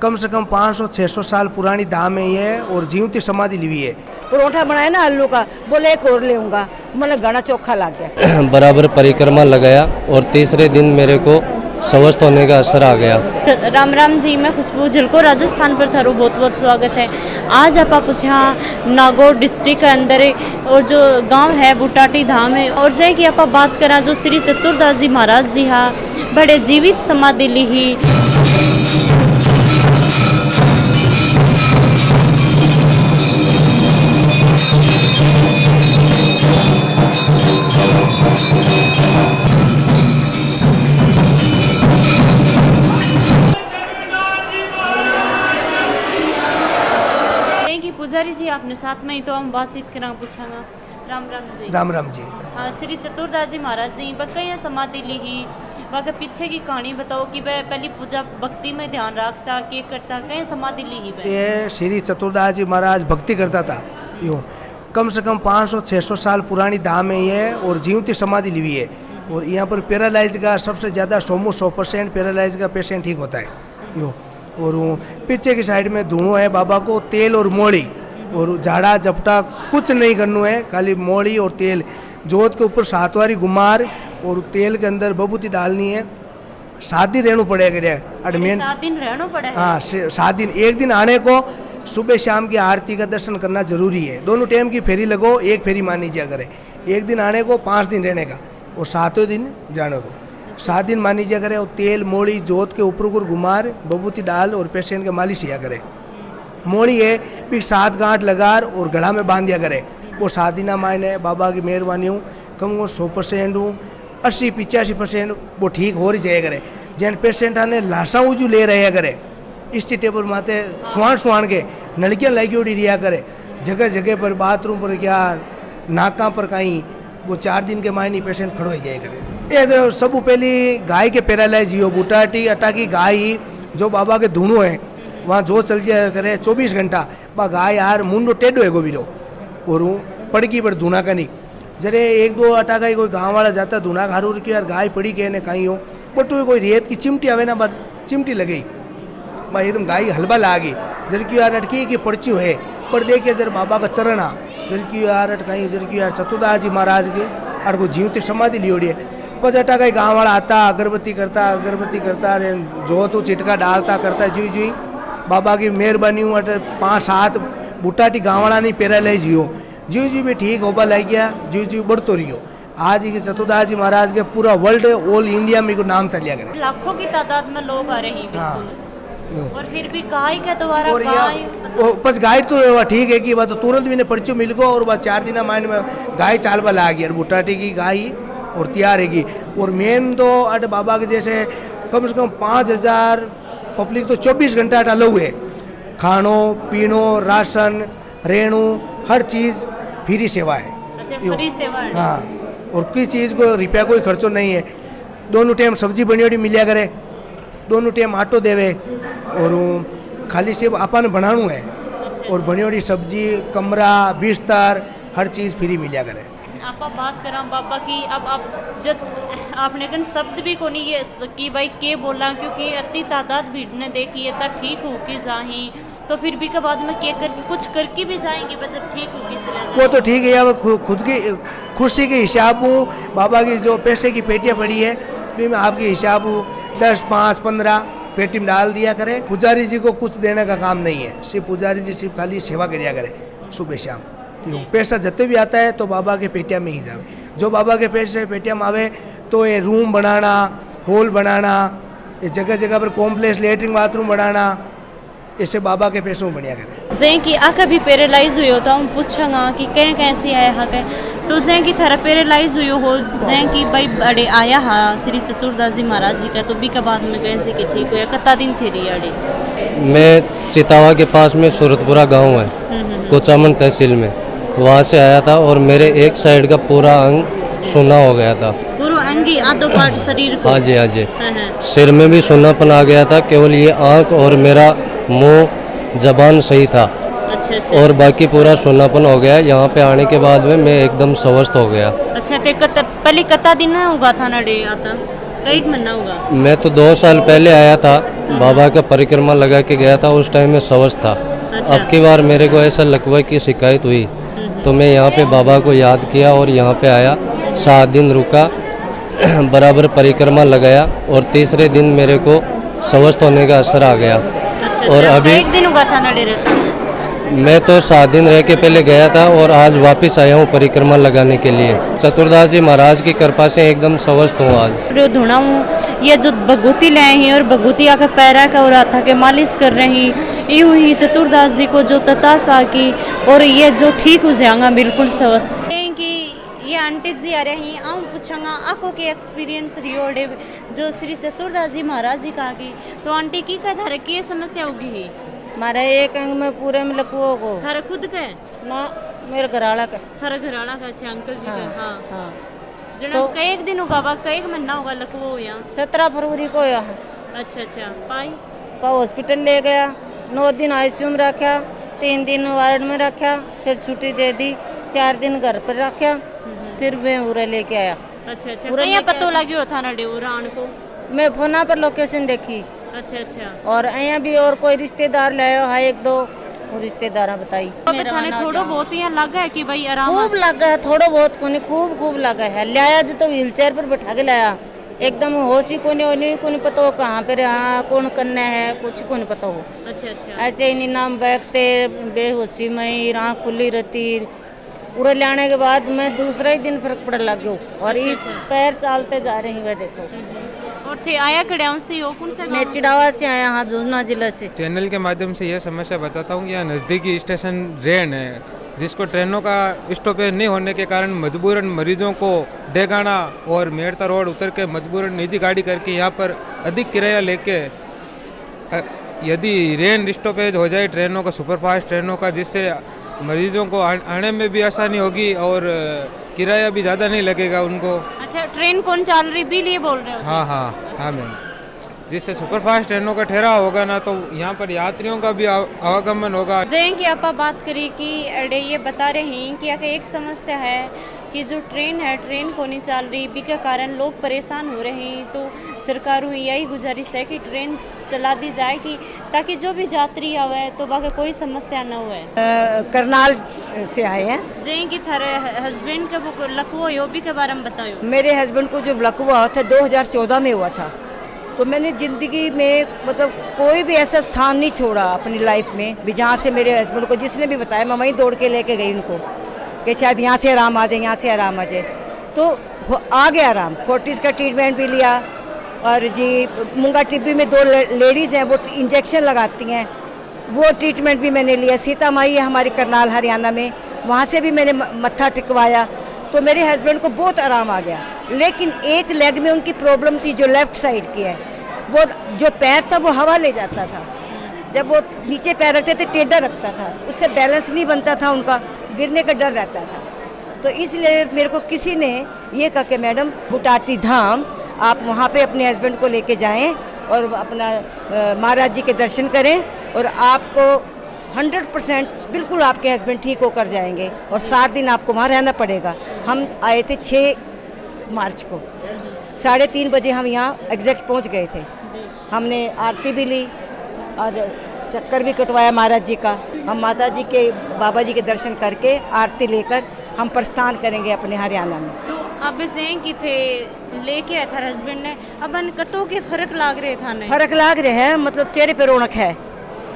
कम से कम 500-600 साल पुरानी धाम है ये और जीवती समाधि ली हुई है। परोठा बनाया ना आलू का, बोले एक और लेऊंगा, मैंने घना चोखा ला गया। बराबर परिक्रमा लगाया और तीसरे दिन मेरे को स्वस्थ होने का असर आ गया। राम राम जी, मैं खुशबू झिलको राजस्थान पर थारो बहुत बहुत स्वागत है। आज आप पूछा नागौर डिस्ट्रिक्ट के अंदर और जो गांव है बुटाटी धाम है और जै की आप बात करा जो श्री चतुरदास जी महाराज जी हाँ बड़े जीवित समाधि ली ही। पुजारी जी आपने साथ में ही तो हम बातचीत करा पूछागा। राम राम जी। राम राम जी। हाँ, श्री चतुरदास जी महाराज जी बकैया समाधि ली ही वह पीछे की कहानी बताओ कि वह पहली पूजा भक्ति में ध्यान रखता के करता कहीं समाधि ली ही। ये श्री चतुरदास जी महाराज भक्ति करता था। यूँ कम से कम 500-600 साल पुरानी धाम है ये और जीवती समाधि ली हुई है। और यहाँ पर पैरालाइज का सबसे ज़्यादा 100% पैरालाइज का पेशेंट ठीक होता है यूँ। और पीछे की साइड में धुआं है बाबा को, तेल और मोड़ी और झाड़ा झपटा कुछ नहीं करना है, खाली मोड़ी और तेल। जोत के ऊपर 7 बारी गुमार और तेल के अंदर बबूती डालनी है। 7 दिन रहना पड़ेगा। 7 दिन रहना पड़ेगा। हाँ 7 दिन। एक दिन आने को सुबह शाम की आरती का दर्शन करना जरूरी है। दोनों टाइम की फेरी लगो, एक फेरी मान लीजिए करे। एक दिन आने को 5 दिन रहने का और 7वें दिन जाने को 7 दिन मान लीजिए करे। और तेल मोड़ी जोत के ऊपर को घुमार बबूती डाल और पेशेंट के मालिश किया करे। मोड़ी है फिर 7 गांठ लगार और गला में बांध दिया करे। वो 7 दिन मायने बाबा की मेहरबानी हूँ कम वो 100% हूँ 80-85% वो ठीक हो रही जाए करे। जैन पेशेंट आने लाशा उजू ले रहे करे इस टेबल माते सुहान के नलकियाँ लगी उड़ी रिया करे। जगह जगह पर बाथरूम पर क्या नाका पर कहीं वो 4 दिन के मायने पेशेंट खड़ो ही जाए करे। ये सब पहली गाय के पैरालाइज हो बुटाटी अटा की गाय जो बाबा के धुणो है वहाँ जो चल जाए करे 24 घंटा बा गाय यार मुंडो टेढ़ो है गोविलो और पड़की पर धुना का नहीं जरे 1-2 अटा का कोई गाँव वाला जाता धुना खारू की यार गाय पड़ी के ने कहीं हो बट कोई रेत की चिमटी आवे ना बस चिमटी लगी भाई एकदम गाय हलबा लागी जर की यार अटकी की पर्ची है पर देखे जर बाबा का चरण आ जर की यार अटकाई जर की यार चतुरदास जी महाराज के और को जीवती समाधि ली है। बस अटा का गाँव वाला आता अगरबत्ती करता जो तो चिटका डालता करता जी जी बाबा की मेहरबानी हूँ 5-7 बुटाटी गाँवड़ा नहीं पैरालाइज हो जी भी ठीक होगा लग गया जी बढ़तो रहियो। आज के चतुरदास जी महाराज के पूरा वर्ल्ड ऑल इंडिया में को नाम चलिया करे। लाखों की तादाद में लोग आ रहे हैं। हाँ और फिर भी गाय का दोबारा गाय बस गाइड तो ठीक है कि वह तो तुरंत भी पर्चो मिल गो और वह 4 दिन माइंड में गाय चाल बल आ गई और बुटाटी की गाय और तैयार है। और मेन तो अट बाबा के जैसे कम से कम 5000 पब्लिक तो 24 घंटा अटा लो है। खानो पीनो राशन रेणु हर चीज़ फ्री सेवा है। अच्छा, फ्री सेवा है। हाँ और किसी चीज़ को रुपया कोई खर्चो नहीं है। दोनों टाइम सब्जी बनी मिलिया करे, दोनों टाइम आटो देवे और खाली सिर्फ अपन बनानू है। और बनी सब्जी कमरा बिस्तर हर चीज़ फ्री मिलिया करे। आप बात करा बाबा की अब आप जब आपने कन शब्द भी को नहीं ये कि भाई के बोला क्योंकि इतनी तादाद भीड़ ने देखी इतना ठीक हो के जाही तो फिर भी के बाद में क्या कर कुछ करके भी जाएंगे जब ठीक हो के चले जाए। वो तो ठीक है यार खुद की खुशी के हिसाब हूँ बाबा की जो पैसे की पेटियाँ पड़ी है भी मैं आपके हिसाब हूँ 10, 5, 15 पेटी में डाल दिया करे। पुजारी जी को कुछ देने का काम नहीं है, सिर्फ पुजारी जी सिर्फ खाली सेवा करिया करे सुबह शाम। पैसा जते भी आता है तो बाबा के पेटिया में ही जावे। जो बाबा के पैसे पेटिया में आवे तो ये रूम बनाना हॉल बनाना ये जगह जगह पर कॉम्प्लेक्स लेटरिन बाथरूम बनाना इससे बाबा के पैसों में बढ़िया करे। जैन की आँख भी पैरालाइज हुई हो तो हम पूछांगा कि कहीं कैसी आया हाँ कहीं तो जैन की थरा पैरालाइज हुई हो जैन की भाई बड़े आया हाँ श्री चतुरदास जी महाराज जी का तो भी का बाद में कैसे कि ठीक हुआ कितना दिन थे रही अड़े। मैं चितावा के पास में सूरतपुरा गाँव है कोचामन तहसील में वहाँ से आया था और मेरे एक साइड का पूरा अंग सूना हो गया था। पूरा अंग ही आधो पार्ट शरीर को। हाँ जी सिर में भी सूनापन आ गया था, केवल ये आँख और मेरा मुंह जबान सही था। अच्छा। और बाकी पूरा सूनापन हो गया। यहाँ पे आने के बाद में मैं एकदम स्वस्थ हो गया। अच्छा तो पहले कितना दिन होगा था ना डे आता कई महीना होगा। मैं तो 2 साल पहले आया था बाबा का परिक्रमा लगा के गया था, उस टाइम में शौच था। अब की बार मेरे को ऐसा लकवा की शिकायत हुई तो मैं यहाँ पे बाबा को याद किया और यहाँ पे आया, 7 दिन रुका, बराबर परिक्रमा लगाया और तीसरे दिन मेरे को स्वस्थ होने का असर आ गया। और अभी एक दिन हुआ था ना डेरे का? मैं तो 7 दिन रह के पहले गया था और आज वापस आया हूँ परिक्रमा लगाने के लिए। चतुर्दास जी महाराज की कृपा से एकदम स्वस्थ हूँ आज। जो धुना हूँ ये जो भगवती लाए हैं और भगवती आके पैरा का और था के मालिश कर रही यूँ ही चतुर्दास जी को जो तताशा की और ये जो ठीक हो जाएगा बिल्कुल स्वस्थ। कि ये आंटी जी आ रही हैं, आऊँ पूछांगा आपको के एक्सपीरियंस रियोडे जो श्री चतुर्दास जी महाराज जी कहा की तो आंटी की का धारे की समस्या होगी? हमारे एक अंग में पूरे में लकवों को थारा खुद का है ना, मेरे घराला का। थारा घराना का? अच्छा अंकल जी का। हाँ हाँ, जना तो कई एक दिन होगा बा कई महीना होगा लकवो हो यहाँ? 17 फरवरी को यहाँ अच्छा अच्छा पाई हॉस्पिटल ले गया, 9 दिन आईसीयू में रखा, 3 दिन वार्ड में रखा, फिर छुट्टी दे दी, 4 दिन घर पर रखा, फिर मैं उरे लेके आया। अच्छा अच्छा कहीं पतो लगी हो था ना डेरान को? मैं फोना पर लोकेशन देखी। अच्छा अच्छा और यहाँ भी और कोई रिश्तेदार लायो है 1-2 और रिश्तेदार बताई। थाने थोड़ा बहुत यहाँ लगा है कि भाई आराम खूब लगा है, थोड़ा बहुत को नहीं, खूब लगा है। लाया जो तो व्हील चेयर पर बैठा के लाया, एकदम होश ही को नहीं पता हो कहाँ पे रहा, कौन करना है, कुछ को नहीं पता हो। अच्छा अच्छा ऐसे ही नहीं नाम बैठते बेहोशी में आँख खुली रहती। पूरे लाने के बाद मैं दूसरा ही दिन फर्क पड़ने लग गया और अच्छा, ये अच्छा। पैर चालते जा रही है देखो। और थे आया कड़ियाओं से हो कौन सा मैं चिड़ावा से आया, हाँ जोजना जिला से। चैनल के माध्यम से यह समस्या बताता हूँ कि यहाँ नज़दीकी स्टेशन रेन है, जिसको ट्रेनों का स्टॉपेज नहीं होने के कारण मजबूरन मरीजों को डेगाना और मेड़ता रोड उतर के मजबूरन निजी गाड़ी करके यहाँ पर अधिक किराया लेके यदि रेन स्टॉपेज हो जाए ट्रेनों का, सुपरफास्ट ट्रेनों का, जिससे मरीजों को आने में भी आसानी होगी और किराया भी ज़्यादा नहीं लगेगा उनको। अच्छा ट्रेन कौन चल रही बिल ये बोल रहे हो? हाँ मैम, जिससे सुपरफास्ट ट्रेनों का ठहराव होगा ना तो यहाँ पर यात्रियों का भी आवागमन होगा। जैन की आप बात करी कि अरे ये बता रहे हैं कि एक समस्या है कि जो ट्रेन है ट्रेन को नहीं चल रही बी के कारण लोग परेशान हो रहे हैं, तो सरकार हुई यही गुजारिश है कि ट्रेन चला दी जाए कि ताकि जो भी यात्री आवे तो बाकी कोई समस्या न हुए। करनाल से आए हैं। जैन की थारे हस्बैंड का वो लकवो यो भी के बारे में बताओ। मेरे हस्बैंड को जो लकवा हुआ था 2014 में हुआ था, तो मैंने ज़िंदगी में मतलब कोई भी ऐसा स्थान नहीं छोड़ा अपनी लाइफ में भी जहाँ से मेरे हस्बैंड को जिसने भी बताया मैं वहीं दौड़ के लेके गई उनको कि शायद यहाँ से आराम आ जाए, यहाँ से आराम आ जाए। तो आ गया आराम। फोर्टिस का ट्रीटमेंट भी लिया और जी मुंगा टिब्बी में 2 लेडीज़ हैं वो इंजेक्शन लगाती हैं, वो ट्रीटमेंट भी मैंने लिया। सीता माई है हमारी करनाल हरियाणा में, वहाँ से भी मैंने मत्था टिकवाया, तो मेरे हस्बैंड को बहुत आराम आ गया। लेकिन एक लेग में उनकी प्रॉब्लम थी जो लेफ़्ट साइड की है, वो जो पैर था वो हवा ले जाता था, जब वो नीचे पैर रखते थे टेढ़ा रखता था, उससे बैलेंस नहीं बनता था, उनका गिरने का डर रहता था। तो इसलिए मेरे को किसी ने ये कहा कि मैडम बुटाटी धाम आप वहाँ पे अपने हस्बैंड को लेके जाएं और अपना महाराज जी के दर्शन करें और आपको 100% बिल्कुल आपके हस्बैंड ठीक होकर जाएंगे और 7 दिन आपको वहाँ रहना पड़ेगा। हम आए थे 6 मार्च को, 3:30 बजे हम यहाँ एग्जैक्ट पहुँच गए थे। हमने आरती भी ली और चक्कर भी कटवाया महाराज जी का। हम माता जी के बाबा जी के दर्शन करके आरती लेकर हम प्रस्थान करेंगे अपने हरियाणा में। तो अब जैन की थे लेके आया था हस्बैंड ने, अब कतों के फर्क लाग रहे था नहीं? फर्क लाग रहे हैं, मतलब चेहरे पे रौनक है।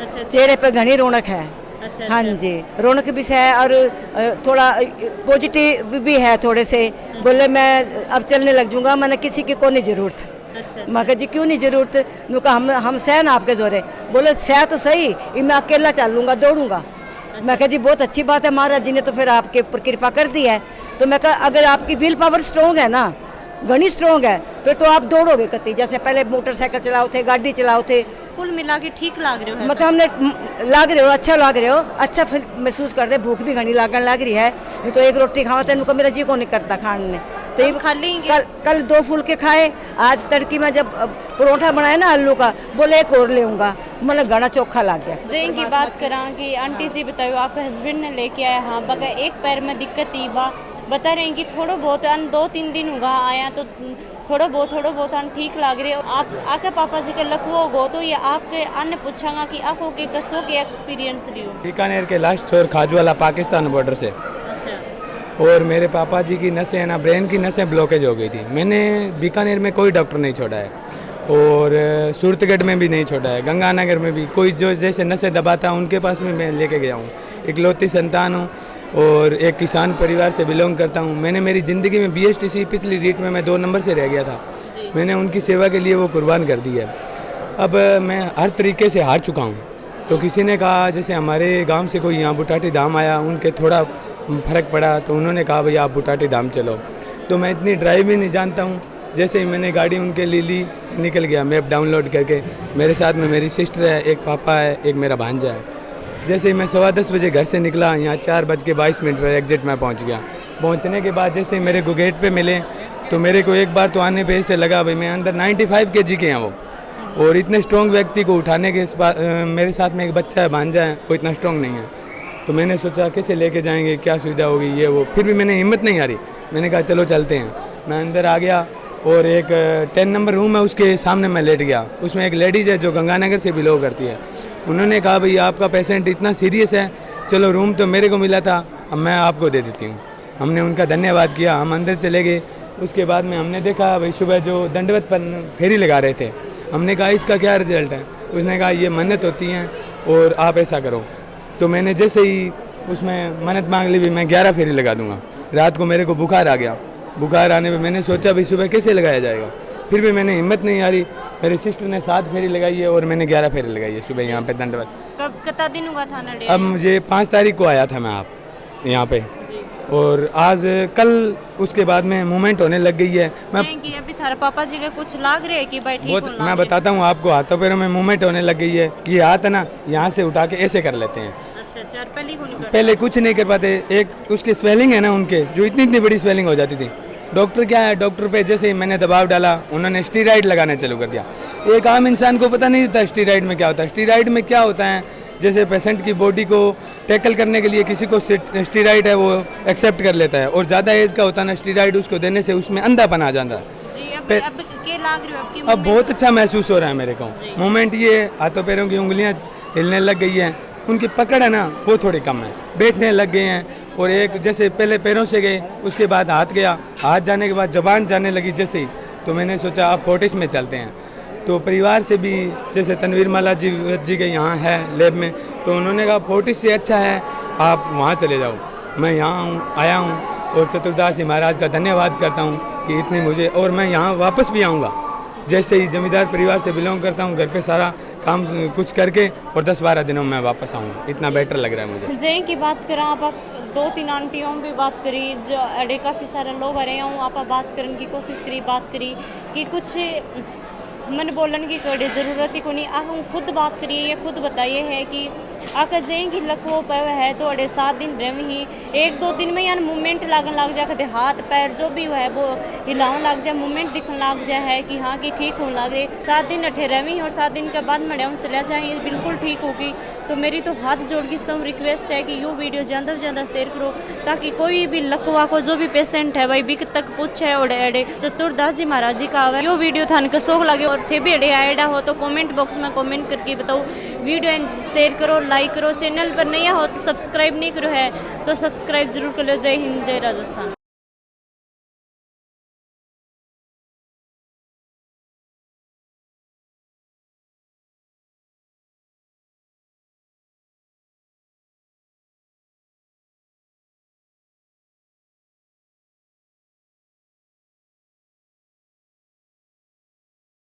अच्छा चेहरे पे घनी रौनक है। अच्छा हाँ जी, रौनक भी है और थोड़ा पॉजिटिव भी है थोड़े से। बोले मैं अब चलने लग जाऊंगा, मैंने किसी की को नहीं जरूरत। अच्छा मैं कहा जी क्यों नहीं जरूरत? मैं कहा हम सह ना आपके दौरे। बोले सह तो सही, मैं अकेला चल लूँगा, दौड़ूंगा। मैं कहा जी बहुत अच्छी बात है, महाराज जी ने तो फिर आपके ऊपर कृपा कर दी है। तो मैं कहा अगर आपकी विल पावर स्ट्रॉन्ग है ना, घनी स्ट्रॉन्ग है, फिर तो आप दौड़ोगे कति। जैसे पहले मोटरसाइकिल चलाओ थे, गाड़ी चलाओ थे, कुल मिला के ठीक लाग रहे हो? मतलब हमने लाग रहे हो, अच्छा लाग रहे हो, अच्छा फिर महसूस कर रहे। भूख भी घनी लागन लग रही है, नहीं तो एक रोटी खावा तो मेरा जी को नहीं करता खाने। तो ये खाली कल 2 फुलके खाए। आज तड़की में जब परोठा बनाया ना आलू का, बोले एक और लेऊंगा, मतलब घना चोखा लग गया। जैन की बात करा कि आंटी जी बताओ आपके हस्बैंड ने लेके आया, हाँ बगा एक पैर में दिक्कत थी बा बता रहे हैं कि थोड़ा बहुत 2-3 दिन हुआ आया तो थोड़ा बहुत ठीक लग रहे हो। आप आके पापा जी के लखो गो तो ये आपके अन्य पूछागा कि आपको के कसो के एक्सपीरियंस लियो। बीकानेर के लास्ट छोर खाजवाला पाकिस्तान बॉर्डर से। अच्छा। और मेरे पापा जी की नसें है ना, ब्रेन की नसें ब्लॉकेज हो गई थी। मैंने बीकानेर में कोई डॉक्टर नहीं छोड़ा है और सूरतगढ़ में भी नहीं छोड़ा है, गंगानगर में भी कोई जो जैसे नसें दबाता है उनके पास भी मैं लेके गया हूँ। इकलौती संतान हूँ और एक किसान परिवार से बिलोंग करता हूँ। मैंने मेरी ज़िंदगी में BSTC पिछली रीट में मैं 2 नंबर से रह गया था। मैंने उनकी सेवा के लिए वो कुर्बान कर दी है। अब मैं हर तरीके से हार चुका हूँ। तो किसी ने कहा, जैसे हमारे गांव से कोई यहाँ बुटाटी धाम आया, उनके थोड़ा फ़र्क पड़ा तो उन्होंने कहा भाई आप बुटाटी धाम चलो। तो मैं इतनी ड्राइव भी नहीं जानता हूँ। जैसे ही मैंने गाड़ी उनके लिए ली, निकल गया मैप डाउनलोड करके। मेरे साथ में मेरी सिस्टर है, एक पापा है, एक मेरा भांजा है। जैसे ही मैं 10:15 बजे घर से निकला, यहाँ 4:22 पर एग्जिट में पहुँच गया। पहुँचने के बाद जैसे ही मेरे को गेट पे मिले तो मेरे को एक बार तो आने पे ऐसे लगा भाई मैं अंदर 95 kg के हैं वो, और इतने स्ट्रॉन्ग व्यक्ति को उठाने के मेरे साथ में एक बच्चा है, भांजा है, वो इतना स्ट्रॉन्ग नहीं है। तो मैंने सोचा कैसे लेके जाएंगे, क्या सुविधा होगी ये वो। फिर भी मैंने हिम्मत नहीं हारी, मैंने कहा चलो चलते हैं। मैं अंदर आ गया और एक 10 नंबर रूम है, उसके सामने मैं लेट गया। उसमें एक लेडीज़ है जो गंगानगर से बिलोंग करती है। उन्होंने कहा भाई आपका पेशेंट इतना सीरियस है, चलो रूम तो मेरे को मिला था, अब मैं आपको दे देती हूँ। हमने उनका धन्यवाद किया, हम अंदर चले गए। उसके बाद में हमने देखा भाई सुबह जो दंडवत पर फेरी लगा रहे थे, हमने कहा इसका क्या रिजल्ट है। उसने कहा ये मन्नत होती हैं और आप ऐसा करो। तो मैंने जैसे ही उसमें मन्नत मांग ली भी मैं 11 फेरी लगा दूंगा। रात को मेरे को बुखार आ गया। बुखार आने पे मैंने सोचा भाई सुबह कैसे लगाया जाएगा, फिर भी मैंने हिम्मत नहीं हारी। मेरी सिस्टर ने 7 फेरी लगाई है और मैंने 11 फेरी लगाई है सुबह यहाँ पे दंडवत। कब कितना दिन हुआ था ना? अब मुझे 5 तारीख को आया था मैं आप यहाँ पे, और आज कल उसके बाद में मूवमेंट होने लग गई है। मैं कि अभी थारा पापा जी के कुछ लाग रहे हैं कि भाई ठीक बहुत मैं बताता हूँ आपको, हाथों पैरों में मूवमेंट होने लग गई है। ये हाथ है ना, यहाँ से उठा के ऐसे कर लेते हैं। अच्छा, पहले कुछ नहीं कर पाते। एक उसकी स्वेलिंग है ना उनके, जो इतनी बड़ी स्वेलिंग हो जाती थी। डॉक्टर क्या है, डॉक्टर पे जैसे ही मैंने दबाव डाला उन्होंने स्टीराइड लगाने चालू कर दिया। एक आम इंसान को पता नहीं होता स्टीराइड में क्या होता है। स्टीराइड में क्या होता है, जैसे पेशेंट की बॉडी को टैकल करने के लिए किसी को स्टीराइड है वो एक्सेप्ट कर लेता है, और ज़्यादा एज का होता है ना स्टीराइड, उसको देने से उसमें अंधापन आ जाता है। अब बहुत अच्छा महसूस हो रहा है मेरे को। मूवमेंट ये हाथों पैरों की उंगलियां हिलने लग गई हैं, उनकी पकड़ है ना वो थोड़ी कम है, बैठने लग गए हैं। और एक जैसे पहले पैरों से गए, उसके बाद हाथ गया, हाथ जाने के बाद जबान जाने लगी जैसे ही। तो मैंने सोचा अब फोर्टिस में चलते हैं। तो परिवार से भी जैसे तनवीर माला जी के यहाँ है लैब में, तो उन्होंने कहा फोर्टिस से अच्छा है आप वहाँ चले जाओ। मैं यहाँ आया हूँ और चतुर्दास जी महाराज का धन्यवाद करता हूँ कि इतने मुझे, और मैं यहाँ वापस भी आऊँगा। जैसे ही जमींदार परिवार से बिलोंग करता हूँ, घर पे सारा काम कुछ करके और 10-12 दिनों में वापस आऊँगा। इतना बेटर लग रहा है मुझे। जय की बात करा आप 2-3 आंटियों भी बात करी, जो अड़े काफ़ी सारे लोग आ रहे हैं, आप बात करने की कोशिश करी, बात करी कि कुछ मन बोलने की कोई ज़रूरत ही को नहीं। आप हम खुद बात करिए या खुद बताइए है कि आकर जें की लखो पर है तो अड़े 7 दिन रह ही 1-2 दिन में यार मूवमेंट लागन लग जाए, कदे हाथ पैर जो भी है वो हिलावन लग जाए, मूवमेंट दिखने लग जाए है कि हाँ कि ठीक होने लग रहे। 7 दिन अठे रही और 7 दिन के बाद मड़ियाम चला जाए बिल्कुल ठीक होगी। तो मेरी तो हाथ जोड़ की सब रिक्वेस्ट है कि यो वीडियो ज़्यादा से ज़्यादा शेयर करो, ताकि कोई भी लकवा को जो भी पेशेंट है भाई बिक तक पूछे अड़े अड़े चतुर्दास जी महाराज जी का आवे। यो वीडियो थान के शौक लगे और थे भी अड़े आएडा हो तो कमेंट बॉक्स में कमेंट करके बताओ। वीडियो शेयर करो, लाइक करो, चैनल पर नया हो तो सब्सक्राइब नहीं करो है तो सब्सक्राइब जरूर कर लो। जय हिंद, जय राजस्थान।